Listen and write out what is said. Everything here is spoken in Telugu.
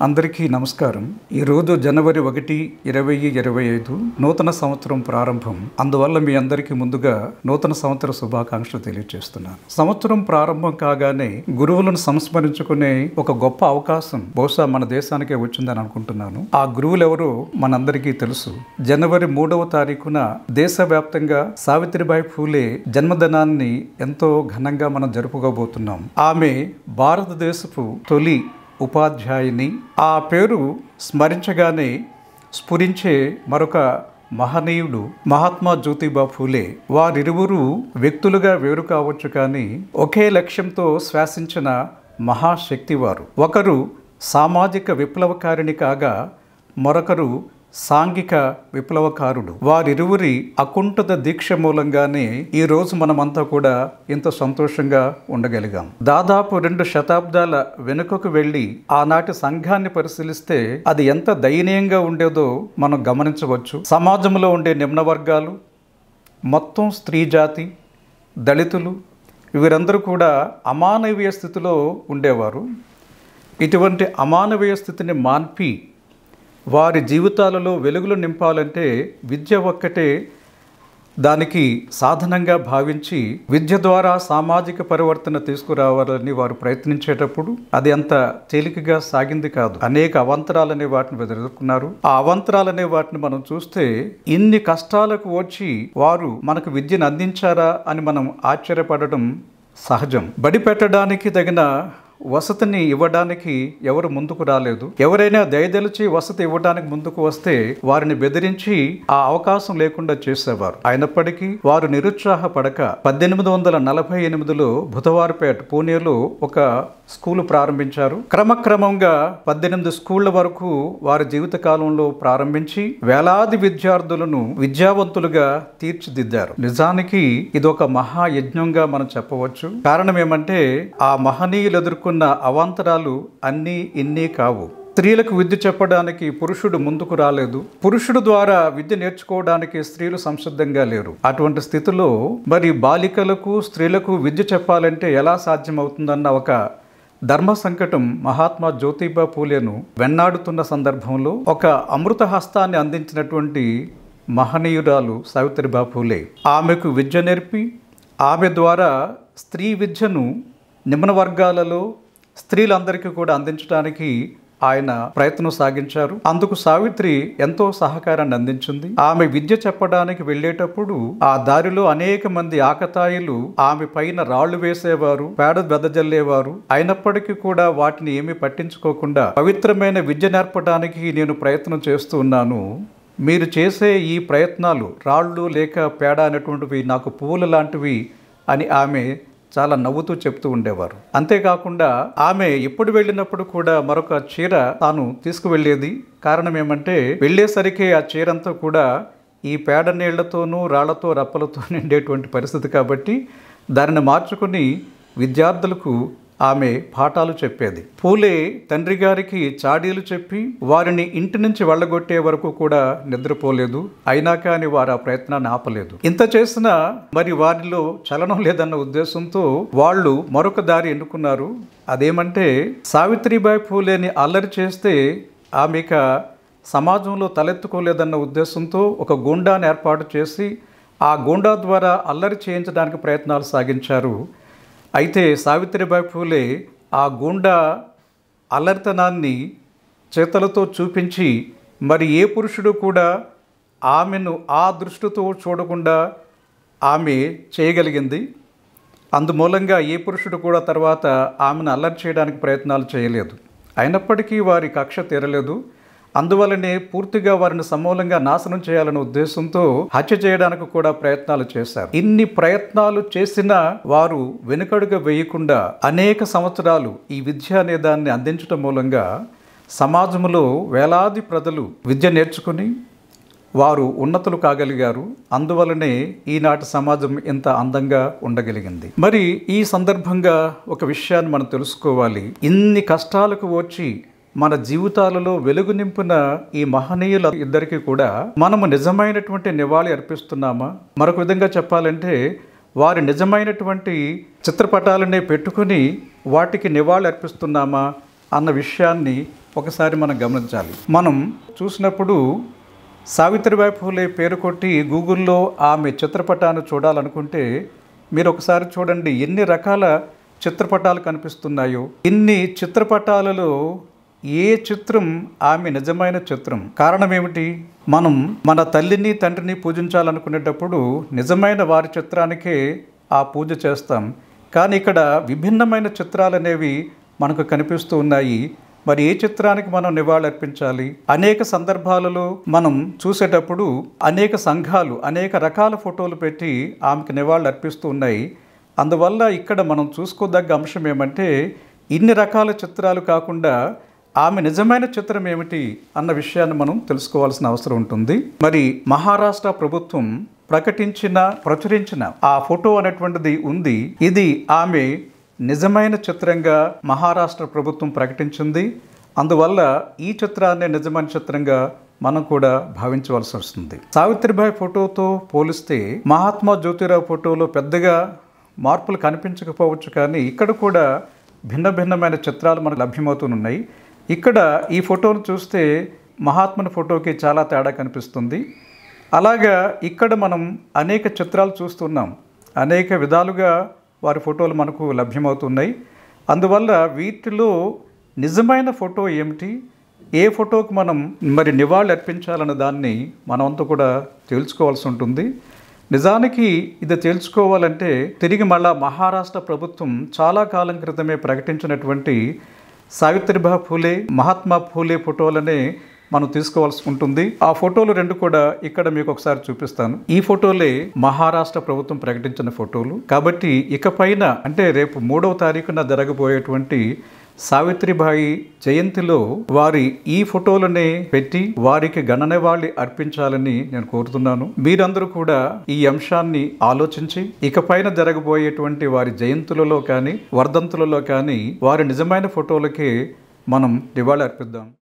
అందరికీ నమస్కారం. ఈరోజు జనవరి 1, 2025 నూతన సంవత్సరం ప్రారంభం. అందువల్ల మీ అందరికీ ముందుగా నూతన సంవత్సర శుభాకాంక్షలు తెలియజేస్తున్నాను. సంవత్సరం ప్రారంభం కాగానే గురువులను సంస్మరించుకునే ఒక గొప్ప అవకాశం బహుశా మన దేశానికే వచ్చిందని అనుకుంటున్నాను. ఆ గురువులు ఎవరో మనందరికీ తెలుసు. జనవరి 3వ తారీఖున దేశవ్యాప్తంగా సావిత్రిబాయి ఫూలే జన్మదినాన్ని ఎంతో ఘనంగా మనం జరుపుకోబోతున్నాం. ఆమె భారతదేశపు తొలి ఉపాధ్యాయుని. ఆ పేరు స్మరించగానే స్ఫురించే మరొక మహనీయుడు మహాత్మా జ్యోతిబా ఫూలే. వారిరువురు వ్యక్తులుగా వేరు కావచ్చు, కానీ ఒకే లక్ష్యంతో శ్వాసించిన మహాశక్తి వారు. ఒకరు సామాజిక విప్లవకారిణి కాగా మరొకరు సాంఘిక విప్లవకారుడు. వారిరువురి అకుంఠిత దీక్ష మూలంగానే ఈ రోజు మనమంతా కూడా ఇంత సంతోషంగా ఉండగలిగాం. దాదాపు 2 శతాబ్దాల వెనుకకు వెళ్ళి ఆనాటి సంఘాన్ని పరిశీలిస్తే అది ఎంత దయనీయంగా ఉండేదో మనం గమనించవచ్చు. సమాజంలో ఉండే నిమ్న వర్గాలు, మొత్తం స్త్రీ జాతి, దళితులు, వీరందరూ కూడా అమానవీయ స్థితిలో ఉండేవారు. ఇటువంటి అమానవీయ స్థితిని మాన్పి వారి జీవితాలలో వెలుగులు నింపాలంటే విద్య ఒక్కటే దానికి సాధనంగా భావించి విద్య ద్వారా సామాజిక పరివర్తన తీసుకురావాలని వారు ప్రయత్నించేటప్పుడు అది అంత తేలికగా సాగింది కాదు. అనేక అవాంతరాలనే వాటిని ఎదుర్కొన్నారు. ఆ అవాంతరాలనే వాటిని మనం చూస్తే ఇన్ని కష్టాలకు వచ్చి వారు మనకు విద్యను అందించారా అని మనం ఆశ్చర్యపడడం సహజం. బడి పెట్టడానికి తగిన వసతిని ఇవ్వడానికి ఎవరు ముందుకు రాలేదు. ఎవరైనా దయదలిచి వసతి ఇవ్వడానికి ముందుకు వస్తే వారిని బెదిరించి ఆ అవకాశం లేకుండా చేసేవారు. అయినప్పటికీ వారు నిరుత్సాహపడక 1848లో బుధవారపేట పూణేలో ఒక స్కూలు ప్రారంభించారు. క్రమక్రమంగా 18 స్కూళ్ల వరకు వారి జీవిత కాలంలో ప్రారంభించి వేలాది విద్యార్థులను విద్యావంతులుగా తీర్చిదిద్దారు. నిజానికి ఇదొక మహాయజ్ఞంగా మనం చెప్పవచ్చు. కారణం ఏమంటే ఆ మహనీయులు ఎదుర్కొన్న అవాంతరాలు అన్నీ ఇన్ని కావు. స్త్రీలకు విద్య చెప్పడానికి పురుషుడు ముందుకు రాలేదు. పురుషుడు ద్వారా విద్య నేర్చుకోవడానికి స్త్రీలు సంసిద్ధంగా లేరు. అటువంటి స్థితిలో మరి బాలికలకు స్త్రీలకు విద్య చెప్పాలంటే ఎలా సాధ్యమవుతుందన్న ఒక ధర్మ సంకటం మహాత్మా జ్యోతిబా ఫూలేను వెన్నాడుతున్న సందర్భంలో ఒక అమృత హస్తాన్ని అందించినటువంటి మహనీయురాలు సావిత్రిబాయి ఫూలే. ఆమెకు విద్య నేర్పి ఆమె ద్వారా స్త్రీ విద్యను నిమ్న వర్గాలలో స్త్రీలందరికీ కూడా అందించడానికి ఆయన ప్రయత్నం సాగించారు. అందుకు సావిత్రి ఎంతో సహకారాన్ని అందించింది. ఆమె విద్య చెప్పడానికి వెళ్ళేటప్పుడు ఆ దారిలో అనేక మంది ఆకతాయిలు ఆమె పైన రాళ్లు వేసేవారు, పేడ వెదజల్లేవారు. అయినప్పటికీ కూడా వాటిని ఏమీ పట్టించుకోకుండా పవిత్రమైన విద్య నేర్పడానికి నేను ప్రయత్నం చేస్తూ ఉన్నాను. మీరు చేసే ఈ ప్రయత్నాలు రాళ్ళు లేక పేడ అనేటువంటివి నాకు పువ్వులు లాంటివి అని ఆమె చాలా నవ్వుతూ చెప్తూ ఉండేవారు. అంతేకాకుండా ఆమె ఎప్పుడు వెళ్ళినప్పుడు కూడా మరొక చీర తాను తీసుకువెళ్ళేది. కారణం ఏమంటే వెళ్ళేసరికి ఆ చీరంతా కూడా ఈ పేడ నీళ్లతోనూ రాళ్లతో రప్పలతో నిండేటువంటి పరిస్థితి కాబట్టి దానిని మార్చుకుని విద్యార్థులకు ఆమె పాఠాలు చెప్పేది. ఫూలే తండ్రి గారికి చాడీలు చెప్పి వారిని ఇంటి నుంచి వెళ్ళగొట్టే వరకు కూడా నిద్రపోలేదు. అయినా కానీ వారు ఆ ప్రయత్నాన్ని ఆపలేదు. ఇంత చేసినా మరి వారిలో చలనం లేదన్న ఉద్దేశంతో వాళ్ళు మరొక దారి ఎన్నుకున్నారు. అదేమంటే సావిత్రిబాయి ఫూలేని అల్లరి చేస్తే ఆమె సమాజంలో తలెత్తుకోలేదన్న ఉద్దేశంతో ఒక గూండాను ఏర్పాటు చేసి ఆ గూండా ద్వారా అల్లరి చేయించడానికి ప్రయత్నాలు సాగించారు. అయితే సావిత్రిబాయి ఫూలే ఆ గూండా అల్లరితనాన్ని చేతలతో చూపించి మరి ఏ పురుషుడు కూడా ఆమెను ఆ దృష్టితో చూడకుండా ఆమె చేయగలిగింది. అందుమూలంగా ఏ పురుషుడు కూడా తర్వాత ఆమెను అల్లరి చేయడానికి ప్రయత్నాలు చేయలేదు. అయినప్పటికీ వారి కక్ష తీరలేదు. అందువల్లనే పూర్తిగా వారిని సమూలంగా నాశనం చేయాలనే ఉద్దేశంతో హత్య చేయడానికి కూడా ప్రయత్నాలు చేశారు. ఇన్ని ప్రయత్నాలు చేసినా వారు వెనుకడుగా వేయకుండా అనేక సంవత్సరాలు ఈ విద్య అనే దాన్ని అందించడం మూలంగా సమాజంలో వేలాది ప్రజలు విద్య నేర్చుకుని వారు ఉన్నతులు కాగలిగారు. అందువలనే ఈనాటి సమాజం ఇంత అందంగా ఉండగలిగింది. మరి ఈ సందర్భంగా ఒక విషయాన్ని మనం తెలుసుకోవాలి. ఇన్ని కష్టాలకు వచ్చి మన జీవితాలలో వెలుగు నింపిన ఈ మహనీయుల ఇద్దరికి కూడా మనము నిజమైనటువంటి నివాళి అర్పిస్తున్నామా? మరొక విధంగా చెప్పాలంటే వారి నిజమైనటువంటి చిత్రపటాలనే పెట్టుకుని వాటికి నివాళి అర్పిస్తున్నామా అన్న విషయాన్ని ఒకసారి మనం గమనించాలి. మనం చూసినప్పుడు సావిత్రిబాయి ఫూలే పేరు కొట్టి గూగుల్లో ఆమె చిత్రపటాన్ని చూడాలనుకుంటే మీరు ఒకసారి చూడండి ఎన్ని రకాల చిత్రపటాలు కనిపిస్తున్నాయో. ఇన్ని చిత్రపటాలలో ఏ చిత్రం ఆమె నిజమైన చిత్రం? కారణం ఏమిటి? మనం మన తల్లిని తండ్రిని పూజించాలనుకునేటప్పుడు నిజమైన వారి చిత్రానికే ఆ పూజ చేస్తాం. కానీ ఇక్కడ విభిన్నమైన చిత్రాలు అనేవి మనకు కనిపిస్తూ ఉన్నాయి. మరి ఏ చిత్రానికి మనం నివాళులర్పించాలి? అనేక సందర్భాలలో మనం చూసేటప్పుడు అనేక సంఘాలు అనేక రకాల ఫోటోలు పెట్టి ఆమెకు నివాళులు అర్పిస్తూ ఉన్నాయి. అందువల్ల ఇక్కడ మనం చూసుకోదగ్గ అంశం ఏమంటే ఇన్ని రకాల చిత్రాలు కాకుండా ఆమె నిజమైన చిత్రం ఏమిటి అన్న విషయాన్ని మనం తెలుసుకోవాల్సిన అవసరం ఉంటుంది. మరి మహారాష్ట్ర ప్రభుత్వం ప్రచురించిన ఆ ఫోటో అనేటువంటిది ఉంది. ఇది ఆమె నిజమైన చిత్రంగా మహారాష్ట్ర ప్రభుత్వం ప్రకటించింది. అందువల్ల ఈ చిత్రాన్ని నిజమైన చిత్రంగా మనం కూడా భావించవలసి వస్తుంది. సావిత్రిబాయి ఫోటోతో పోలిస్తే మహాత్మా జ్యోతిరావు ఫోటోలో పెద్దగా మార్పులు కనిపించకపోవచ్చు, కానీ ఇక్కడ కూడా భిన్నమైన చిత్రాలు మనకు లభ్యమవుతున్నాయి. ఇక్కడ ఈ ఫోటోను చూస్తే మహాత్ముని ఫోటోకి చాలా తేడా కనిపిస్తుంది. అలాగా ఇక్కడ మనం అనేక చిత్రాలు చూస్తున్నాం. అనేక విధాలుగా వారి ఫోటోలు మనకు లభ్యమవుతున్నాయి. అందువల్ల వీటిలో నిజమైన ఫోటో ఏమిటి, ఏ ఫోటోకు మనం మరి నివాళులు అర్పించాలన్న దాన్ని మనమంతా కూడా తేల్చుకోవాల్సి ఉంటుంది. నిజానికి ఇది తేల్చుకోవాలంటే తిరిగి మళ్ళా మహారాష్ట్ర ప్రభుత్వం చాలా కాలం క్రితమే ప్రకటించినటువంటి సావిత్రిబాయి ఫూలే మహాత్మా ఫూలే ఫోటోలనే మనం తీసుకోవాల్సి ఉంటుంది. ఆ ఫోటోలు రెండు కూడా ఇక్కడ మీకు ఒకసారి చూపిస్తాను. ఈ ఫోటోలే మహారాష్ట్ర ప్రభుత్వం ప్రకటించిన ఫోటోలు. కాబట్టి ఇకపైన అంటే రేపు 3వ తారీఖున జరగబోయేటువంటి సావిత్రిబాయి జయంతిలో వారి ఈ ఫోటోలనే పెట్టి వారికి ఘన నివాళి అర్పించాలని నేను కోరుతున్నాను. మీరందరూ కూడా ఈ అంశాన్ని ఆలోచించి ఇకపైన జరగబోయేటువంటి వారి జయంతులలో కానీ వర్ధంతులలో కానీ వారి నిజమైన ఫోటోలకే మనం నివాళి అర్పిద్దాం.